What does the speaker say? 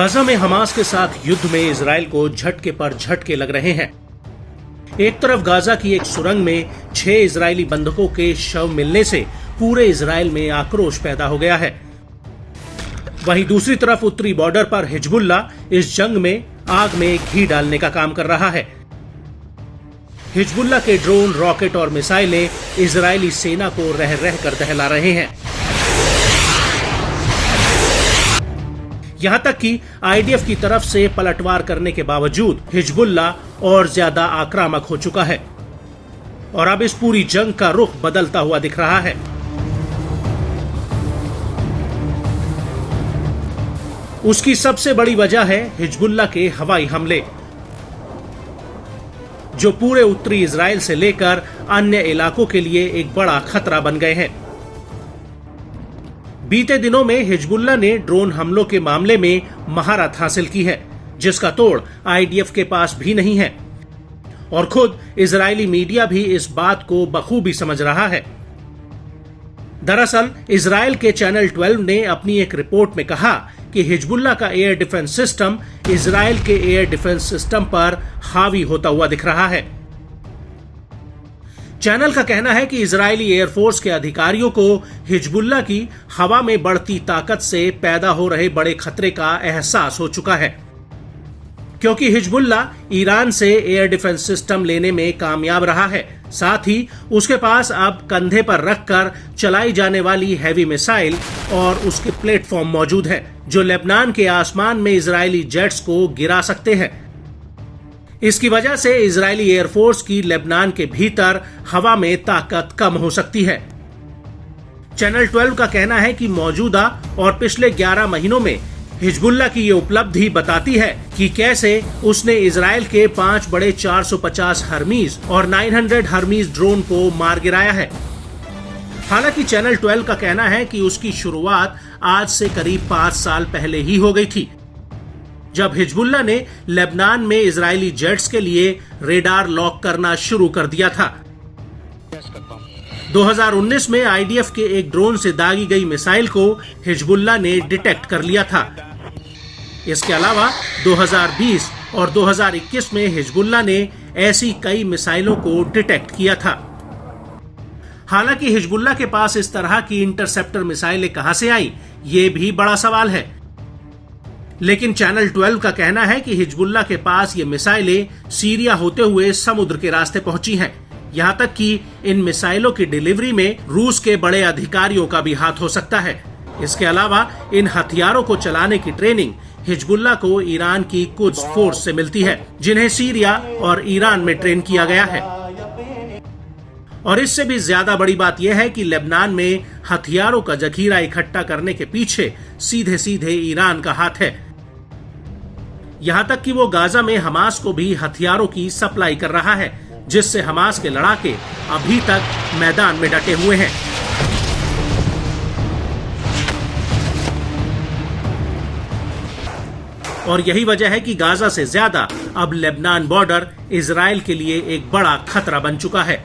Gaza में Hamas के साथ युद्ध में इजराइल को झटके पर झटके लग रहे हैं। एक तरफ गाजा की एक सुरंग में 6 इजरायली बंधकों के शव मिलने से पूरे इजराइल में आक्रोश पैदा हो गया है। वहीं दूसरी तरफ उत्तरी बॉर्डर पर हिजबुल्ला इस जंग में आग में घी डालने का काम कर रहा है। हिजबुल्ला के ड्रोन, रॉकेट और मिसाइलें इजरायली सेना को रह रह कर दहला रहे हैं। यहां तक कि आईडीएफ की तरफ से पलटवार करने के बावजूद हिजबुल्ला और ज्यादा आक्रामक हो चुका है और अब इस पूरी जंग का रुख बदलता हुआ दिख रहा है। उसकी सबसे बड़ी वजह है हिजबुल्ला के हवाई हमले, जो पूरे उत्तरी इजराइल से लेकर अन्य इलाकों के लिए एक बड़ा खतरा बन गए हैं। बीते दिनों में हिजबुल्ला ने ड्रोन हमलों के मामले में महारत हासिल की है, जिसका तोड़ आईडीएफ के पास भी नहीं है और खुद इजरायली मीडिया भी इस बात को बखूबी समझ रहा है। दरअसल इजराइल के चैनल 12 ने अपनी एक रिपोर्ट में कहा कि हिजबुल्ला का एयर डिफेंस सिस्टम इजराइल के एयर डिफेंस सिस्टम पर हावी होता हुआ दिख रहा है। चैनल का कहना है कि इजरायली एयरफोर्स के अधिकारियों को हिजबुल्ला की हवा में बढ़ती ताकत से पैदा हो रहे बड़े खतरे का एहसास हो चुका है, क्योंकि हिजबुल्ला ईरान से एयर डिफेंस सिस्टम लेने में कामयाब रहा है। साथ ही उसके पास अब कंधे पर रखकर चलाई जाने वाली हैवी मिसाइल और उसके प्लेटफॉर्म मौजूद है, जो लेबनान के आसमान में इजरायली जेट्स को गिरा सकते हैं। इसकी वजह से इजरायली एयरफोर्स की लेबनान के भीतर हवा में ताकत कम हो सकती है। चैनल 12 का कहना है कि मौजूदा और पिछले 11 महीनों में हिजबुल्ला की ये उपलब्धि बताती है कि कैसे उसने इजराइल के 5 बड़े 450 हर्मीज और 900 हर्मीज ड्रोन को मार गिराया है। हालांकि चैनल 12 का कहना है कि उसकी शुरुआत आज से करीब 5 साल पहले ही हो गई थी, जब हिजबुल्ला ने लेबनान में इजरायली जेट्स के लिए रेडार लॉक करना शुरू कर दिया था। 2019 में आईडीएफ के एक ड्रोन से दागी गई मिसाइल को हिजबुल्ला ने डिटेक्ट कर लिया था। इसके अलावा 2020 और 2021 में हिजबुल्ला ने ऐसी कई मिसाइलों को डिटेक्ट किया था। हालांकि हिजबुल्ला के पास इस तरह की इंटरसेप्टर मिसाइलें कहां से आई, ये भी बड़ा सवाल है। लेकिन चैनल 12 का कहना है कि हिजबुल्ला के पास ये मिसाइलें सीरिया होते हुए समुद्र के रास्ते पहुंची हैं। यहां तक कि इन मिसाइलों की डिलीवरी में रूस के बड़े अधिकारियों का भी हाथ हो सकता है। इसके अलावा इन हथियारों को चलाने की ट्रेनिंग हिजबुल्ला को ईरान की कुद्स फोर्स से मिलती है, जिन्हें सीरिया और ईरान में ट्रेन किया गया है। और इससे भी ज्यादा बड़ी बात यह है कि लेबनान में हथियारों का जखीरा इकट्ठा करने के पीछे सीधे सीधे ईरान का हाथ है। यहां तक कि वो गाजा में हमास को भी हथियारों की सप्लाई कर रहा है, जिससे हमास के लड़ाके अभी तक मैदान में डटे हुए हैं। और यही वजह है कि गाजा से ज्यादा अब लेबनान बॉर्डर इजराइल के लिए एक बड़ा खतरा बन चुका है।